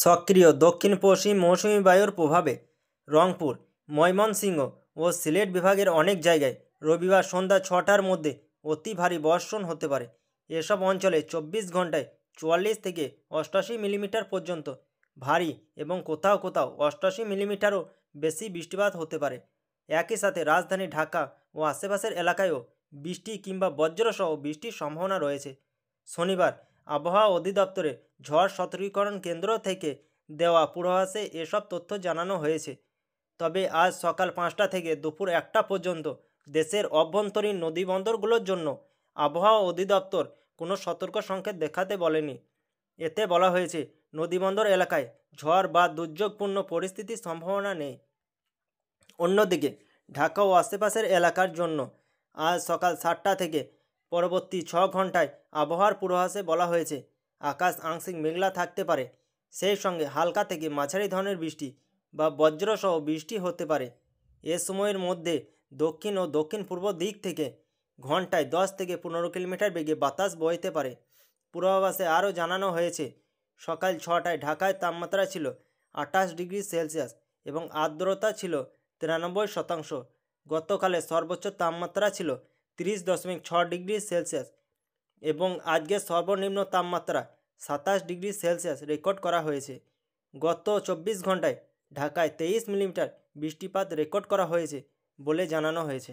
সক্রিয় দক্ষিণ পশ্চিম মৌসুমি বায়ুর প্রভাবে রংপুর, ময়মনসিংহ ও সিলেট বিভাগের অনেক জায়গায় রবিবার সন্ধ্যা 6টার মধ্যে অতি ভারী বর্ষণ হতে পারে। এসব অঞ্চলে 24 ঘন্টায় 44 থেকে 88 মিলিমিটার পর্যন্ত ভারী এবং কোথাও কোথাও 88 মিলিমিটারও বেশি বৃষ্টিপাত হতে পারে। একই সাথে রাজধানী ঢাকা ও আশেপাশের এলাকায়ও বৃষ্টি কিংবা বজ্রসহ বৃষ্টির সম্ভাবনা রয়েছে। শনিবার আবহাওয়া অধিদপ্তরের ঝড় সতর্কীকরণ কেন্দ্র থেকে দেওয়া পূর্বাভাসে এসব তথ্য জানানো হয়েছে। তবে আজ সকাল 5টা থেকে দুপুর 1টা পর্যন্ত দেশের অভ্যন্তরীণ নদীবন্দরগুলোর জন্য আবহাওয়া অধিদপ্তর কোনো সতর্ক সংকেত দেখাতে বলেনি। এতে বলা হয়েছে নদীবন্দর এলাকায় ঝড় বা দুর্যোগপূর্ণ পরিস্থিতির সম্ভাবনা নেই। অন্যদিকে ঢাকা ও আশেপাশের এলাকার জন্য আজ সকাল 7টা থেকে পরবর্তী 6 ঘন্টায় আবহাওয়ার পূর্বাভাসে বলা হয়েছে আকাশ আংশিক মেঘলা থাকতে পারে, সেই সঙ্গে হালকা থেকে মাঝারি ধরনের বৃষ্টি বা বজ্রসহ বৃষ্টি হতে পারে। এ সময়ের মধ্যে দক্ষিণ ও দক্ষিণ পূর্ব দিক থেকে ঘন্টায় 10 থেকে 15 কিলোমিটার বেগে বাতাস বইতে পারে। পূর্বাভাসে আরও জানানো হয়েছে সকাল 6টায় ঢাকায় তাপমাত্রা ছিল 28 ডিগ্রি সেলসিয়াস এবং আর্দ্রতা ছিল 93%। গতকালের সর্বোচ্চ তাপমাত্রা ছিল 30.6 ডিগ্রি সেলসিয়াস এবং আজকের সর্বনিম্ন তাপমাত্রা 27 ডিগ্রি সেলসিয়াস রেকর্ড করা হয়েছে। গত 24 ঘন্টায় ঢাকায় 23 মিলিমিটার বৃষ্টিপাত রেকর্ড করা হয়েছে বলে জানানো হয়েছে।